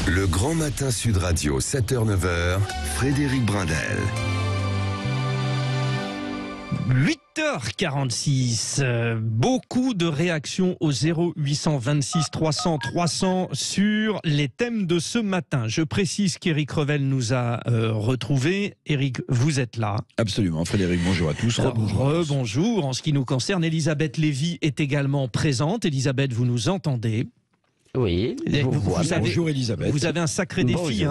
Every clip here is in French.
Le Grand Matin Sud Radio, 7h-9h, Frédéric Brindel. 8h46, beaucoup de réactions au 0826 300 300 sur les thèmes de ce matin. Je précise qu'Éric Revel nous a retrouvés. Éric, vous êtes là. Absolument, Frédéric, bonjour à tous. Bonjour. En ce qui nous concerne, Elisabeth Lévy est également présente. Elisabeth, vous nous entendez ? Oui, bonjour Elisabeth. Vous avez un sacré défi,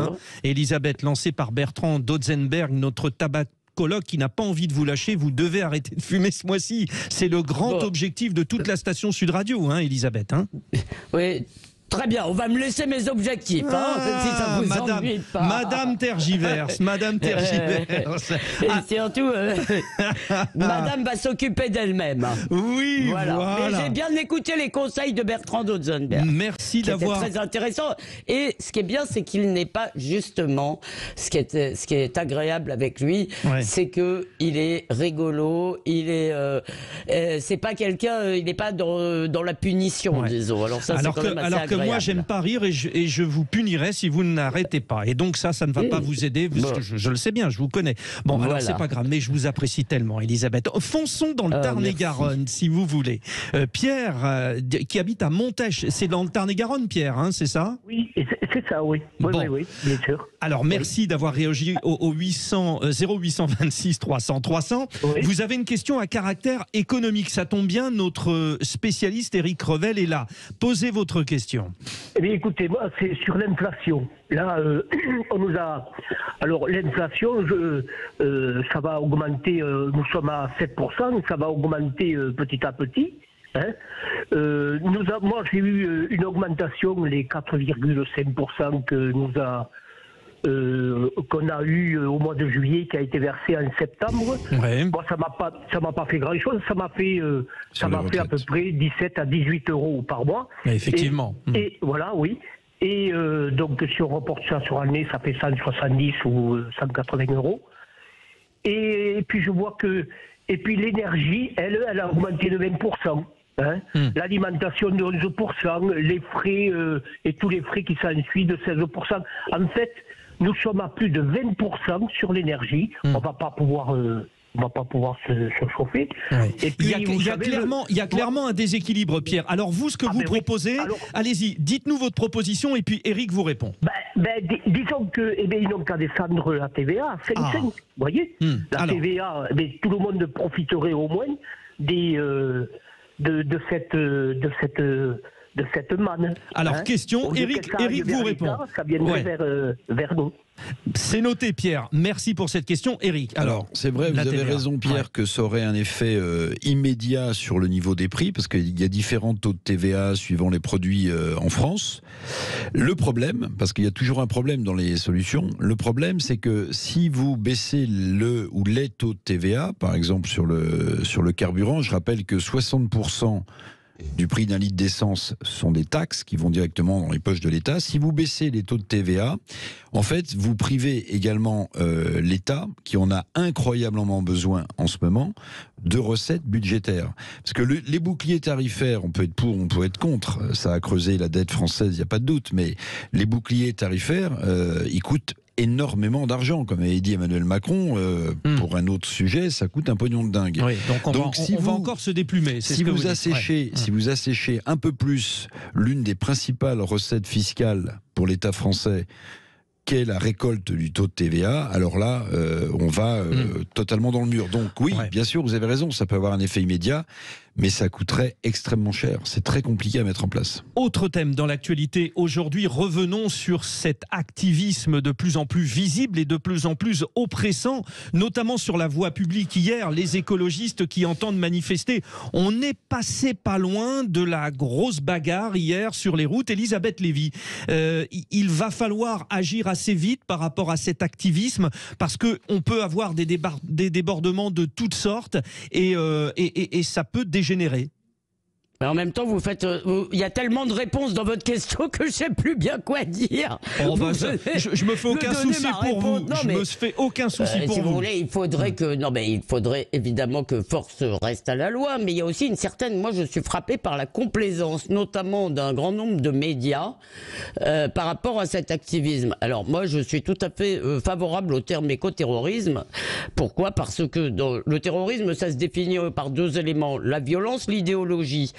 Elisabeth, lancé par Bertrand Dotzenberg, notre tabacologue qui n'a pas envie de vous lâcher. Vous devez arrêter de fumer ce mois-ci. C'est le grand objectif de toute la station Sud Radio, Elisabeth. Oui. Très bien, on va me laisser mes objectifs, si ça vous ennuie pas. Madame tergiverse. Et surtout, Madame va s'occuper d'elle-même. Oui, voilà. Mais j'ai bien écouté les conseils de Bertrand Dotzenberg. Merci d'avoir. C'était très intéressant. Et ce qui est bien, c'est qu'il n'est pas justement. Ce qui est agréable avec lui, c'est que il est rigolo. Il est. C'est pas quelqu'un. Il n'est pas dans la punition, disons. Alors ça, c'est quand même assez agréable. Moi, j'aime pas rire et je vous punirai si vous n'arrêtez pas. Et donc ça ne va pas vous aider, parce que je le sais bien, je vous connais. Bon, alors c'est pas grave, mais je vous apprécie tellement, Elisabeth. Fonçons dans le Tarn-et-Garonne, si vous voulez. Pierre, qui habite à Montèche, c'est dans le Tarn-et-Garonne, Pierre, c'est ça ? Oui, c'est ça, oui. Oui, bien sûr. Alors, merci d'avoir réagi au 0826 300 300. Oui. Vous avez une question à caractère économique. Ça tombe bien, notre spécialiste Éric Revel est là. Posez votre question. Eh bien, écoutez, moi, c'est sur l'inflation. Là, on nous a... Alors, l'inflation, ça va augmenter, nous sommes à 7%, ça va augmenter petit à petit. Moi, j'ai eu une augmentation, les 4,5% qu'on a eu au mois de juillet, qui a été versé en septembre. Bon, ça m'a pas fait grand chose. Ça m'a fait à peu près 17 à 18 euros par mois. Mais effectivement. Et voilà, oui. Et donc, si on reporte ça sur l'année, ça fait 170 ou 180 euros. Et puis, je vois que... Et puis, l'énergie, elle a augmenté de 20%. L'alimentation de 11%, les frais et tous les frais qui s'ensuivent de 16%. En fait, nous sommes à plus de 20% sur l'énergie. On va pas pouvoir se chauffer. Et puis, il y a clairement un déséquilibre, Pierre. Alors vous, ce que vous proposez, allez-y, dites-nous votre proposition et puis Éric vous répond. Disons que, ils n'ont qu'à descendre la TVA à 5,5. Vous voyez, la TVA, tout le monde profiterait au moins de cette manne. Alors, question, Éric vous répond. Ça viendrait vers nous. C'est noté, Pierre. Merci pour cette question, Éric. Alors c'est vrai, vous avez raison, Pierre, que ça aurait un effet immédiat sur le niveau des prix, parce qu'il y a différents taux de TVA suivant les produits en France. Le problème, parce qu'il y a toujours un problème dans les solutions, le problème, c'est que si vous baissez le ou les taux de TVA, par exemple sur le carburant, je rappelle que 60% du prix d'un litre d'essence sont des taxes qui vont directement dans les poches de l'État. Si vous baissez les taux de TVA, en fait, vous privez également l'État, qui en a incroyablement besoin en ce moment, de recettes budgétaires. Parce que les boucliers tarifaires, on peut être pour, on peut être contre. Ça a creusé la dette française, il n'y a pas de doute. Mais les boucliers tarifaires, ils coûtent énormément d'argent, comme avait dit Emmanuel Macron. Pour un autre sujet, ça coûte un pognon de dingue. Oui, donc on va encore se déplumer. Si vous asséchez un peu plus l'une des principales recettes fiscales pour l'État français, qu'est la récolte du taux de TVA, alors là, on va totalement dans le mur. Donc oui, bien sûr, vous avez raison, ça peut avoir un effet immédiat, mais ça coûterait extrêmement cher. C'est très compliqué à mettre en place. Autre thème dans l'actualité aujourd'hui, revenons sur cet activisme de plus en plus visible et de plus en plus oppressant, notamment sur la voie publique. Hier, les écologistes qui entendent manifester, on est passé pas loin de la grosse bagarre hier sur les routes. Elisabeth Lévy, il va falloir agir assez vite par rapport à cet activisme, parce qu'on peut avoir des débordements de toutes sortes et ça peut dégénérer. Mais en même temps, il y a tellement de réponses dans votre question que je sais plus bien quoi dire. Oh bah ça, je me fais aucun souci pour vous. Non, je me fais aucun souci pour si vous. vous voulez, il faudrait évidemment que force reste à la loi, mais il y a aussi une certaine. Moi, je suis frappé par la complaisance, notamment d'un grand nombre de médias, par rapport à cet activisme. Alors moi, je suis tout à fait favorable au terme écoterrorisme. Pourquoi ? Parce que dans le terrorisme, ça se définit par deux éléments, la violence, l'idéologie.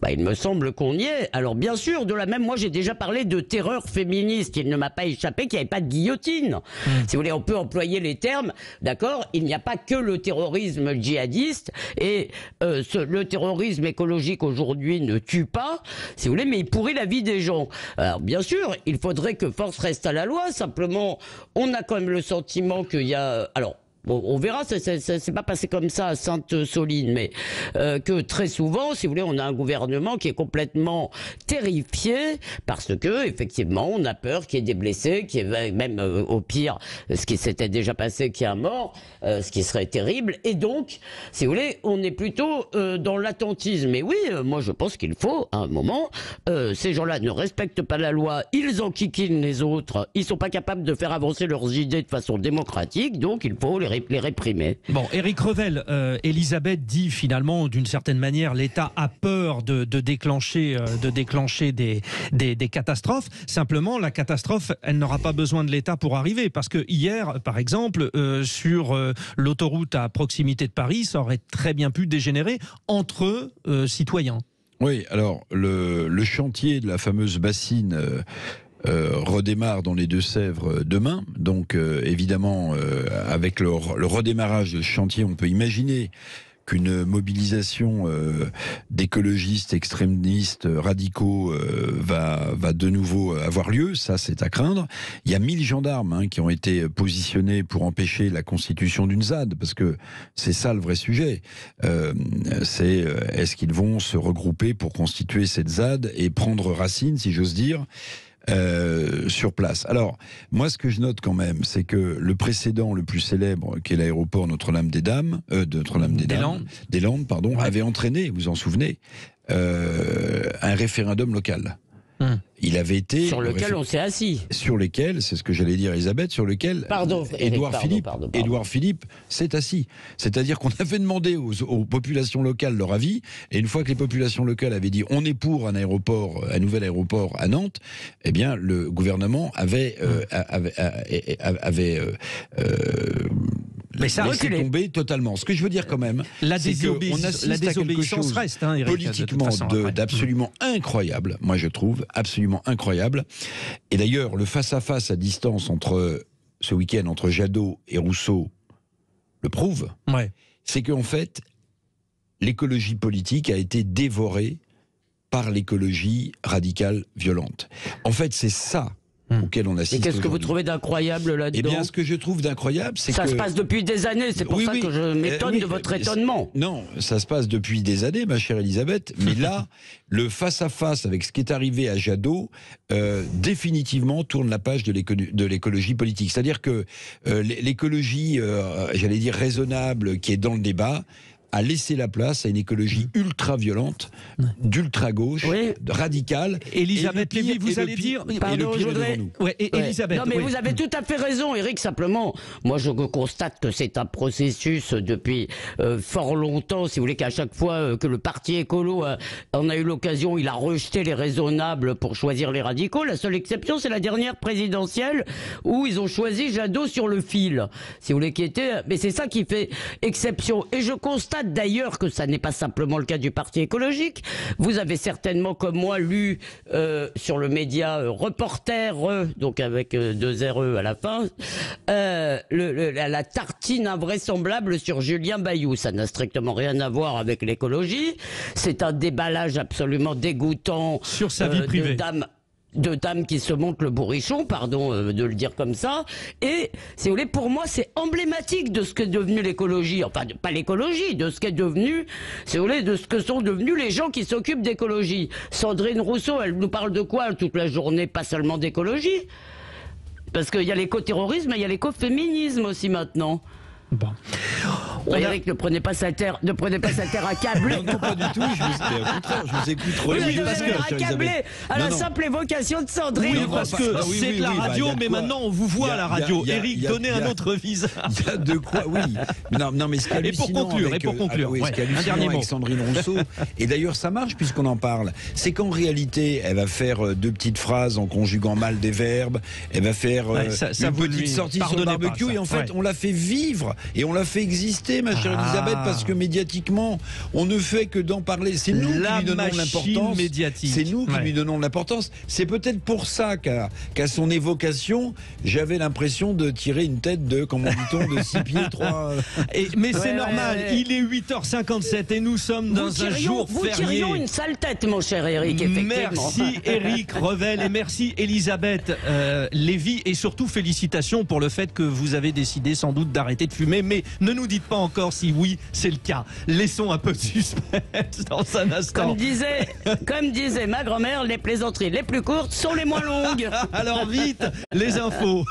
Il me semble qu'on y est. Alors bien sûr, de la même, moi j'ai déjà parlé de terreur féministe. Il ne m'a pas échappé qu'il n'y avait pas de guillotine. Si vous voulez, on peut employer les termes, d'accord ? Il n'y a pas que le terrorisme djihadiste et le terrorisme écologique aujourd'hui ne tue pas, si vous voulez, mais il pourrit la vie des gens. Alors bien sûr, il faudrait que force reste à la loi. Simplement, on a quand même le sentiment qu'il y a... Alors, bon, on verra, c'est pas passé comme ça à Sainte-Soline, mais que très souvent, si vous voulez, on a un gouvernement qui est complètement terrifié parce que, effectivement, on a peur qu'il y ait des blessés, qu'il y ait même, au pire, ce qui s'était déjà passé, qu'il y ait un mort, ce qui serait terrible. Et donc, si vous voulez, on est plutôt dans l'attentisme. Mais oui, moi, je pense qu'il faut, à un moment, ces gens-là ne respectent pas la loi, ils enquiquinent les autres, ils sont pas capables de faire avancer leurs idées de façon démocratique, donc il faut les réprimer. Bon, Éric Revel, Elisabeth dit finalement, d'une certaine manière, l'État a peur de déclencher des catastrophes. Simplement, la catastrophe, elle n'aura pas besoin de l'État pour arriver. Parce que hier, par exemple, sur l'autoroute à proximité de Paris, ça aurait très bien pu dégénérer entre citoyens. Oui, alors le chantier de la fameuse bassine redémarre dans les Deux-Sèvres demain. Donc évidemment, avec le redémarrage de ce chantier, on peut imaginer qu'une mobilisation d'écologistes, extrémistes, radicaux va de nouveau avoir lieu. Ça, c'est à craindre. Il y a 1000 gendarmes qui ont été positionnés pour empêcher la constitution d'une ZAD, parce que c'est ça le vrai sujet. Est-ce qu'ils vont se regrouper pour constituer cette ZAD et prendre racine, si j'ose dire, sur place. Alors, moi, ce que je note quand même, c'est que le précédent le plus célèbre, qui est l'aéroport des Landes, pardon, avait entraîné, vous vous en souvenez, un référendum local. Il avait été... Sur lequel on s'est assis. Sur lesquels, c'est ce que j'allais dire Elisabeth, sur lequel Édouard Philippe s'est assis. C'est-à-dire qu'on avait demandé aux populations locales leur avis, et une fois que les populations locales avaient dit on est pour un nouvel aéroport à Nantes, eh bien le gouvernement avait mais ça laissé tomber totalement. Ce que je veux dire quand même, c'est qu'on assiste à quelque chose Eric, politiquement d'absolument incroyable, moi je trouve, absolument incroyable. Et d'ailleurs, le face-à-face à distance ce week-end entre Jadot et Rousseau le prouve. Ouais. C'est qu'en fait, l'écologie politique a été dévorée par l'écologie radicale violente. En fait, c'est ça auquel on assiste. Et qu'est-ce que vous trouvez d'incroyable là-dedans ? Eh bien, ce que je trouve d'incroyable, c'est que... Ça se passe depuis des années, c'est pour ça que je m'étonne de votre étonnement. Non, ça se passe depuis des années, ma chère Elisabeth, mais là, le face-à-face avec ce qui est arrivé à Jadot, définitivement tourne la page de l'écologie politique. C'est-à-dire que l'écologie, j'allais dire raisonnable, qui est dans le débat, a laissé la place à une écologie ultra-violente, d'ultra-gauche, radicale. Elisabeth Lévy, vous allez dire... Pardon, je voudrais... Elisabeth, non, mais vous avez tout à fait raison, Eric, simplement. Moi, je constate que c'est un processus depuis fort longtemps, si vous voulez, qu'à chaque fois que le parti écolo en a eu l'occasion, il a rejeté les raisonnables pour choisir les radicaux. La seule exception, c'est la dernière présidentielle où ils ont choisi Jadot sur le fil, si vous voulez, qui était... Mais c'est ça qui fait exception. Et je constate d'ailleurs que ça n'est pas simplement le cas du Parti écologique. Vous avez certainement, comme moi, lu sur le média Reporter, donc avec 2 RE à la fin, la tartine invraisemblable sur Julien Bayou. Ça n'a strictement rien à voir avec l'écologie. C'est un déballage absolument dégoûtant sur sa vie privée. De dames qui se montent le bourrichon, pardon de le dire comme ça. Et, si vous voulez, pour moi, c'est emblématique de ce qu'est devenu l'écologie. Enfin, pas l'écologie, de ce qu'est devenu, si vous voulez, de ce que sont devenus les gens qui s'occupent d'écologie. Sandrine Rousseau, elle nous parle de quoi toute la journée? Pas seulement d'écologie. Parce qu'il y a l'éco-terrorisme, mais il y a l'éco-féminisme aussi maintenant. Bon. Eric, ne prenez pas sa terre à câbler. Non, pas du tout. Au contraire, je vous écoute trop. Oui, parce que accablé à la simple évocation de Sandrine. Oui, parce que c'est de la radio, mais maintenant on vous voit à la radio. Eric, donnez un autre visage. Il y a de quoi, oui. Non, mais ce qui est hallucinant et pour conclure, ce qui est hallucinant avec Sandrine Rousseau, et d'ailleurs ça marche puisqu'on en parle, c'est qu'en réalité, elle va faire deux petites phrases en conjuguant mal des verbes, elle va faire une petite sortie sur le barbecue, et en fait, on l'a fait vivre et on l'a fait exister, ma chère Elisabeth, parce que médiatiquement, on ne fait que d'en parler. C'est nous qui lui donnons l'importance. C'est nous qui lui donnons l'importance. C'est peut-être pour ça qu'à son évocation, j'avais l'impression de tirer une tête de, comment dit-on, de 6 pieds 3. Mais c'est normal, il est 8h57 et nous sommes dans un jour férié. Vous tirions une sale tête, mon cher Eric, effectivement. Merci Eric Revel et merci Elisabeth Lévy, et surtout félicitations pour le fait que vous avez décidé sans doute d'arrêter de fumer, mais ne nous dites pas encore si oui c'est le cas. Laissons un peu de suspense dans un instant. Comme disait ma grand-mère, les plaisanteries les plus courtes sont les moins longues. Alors vite, les infos.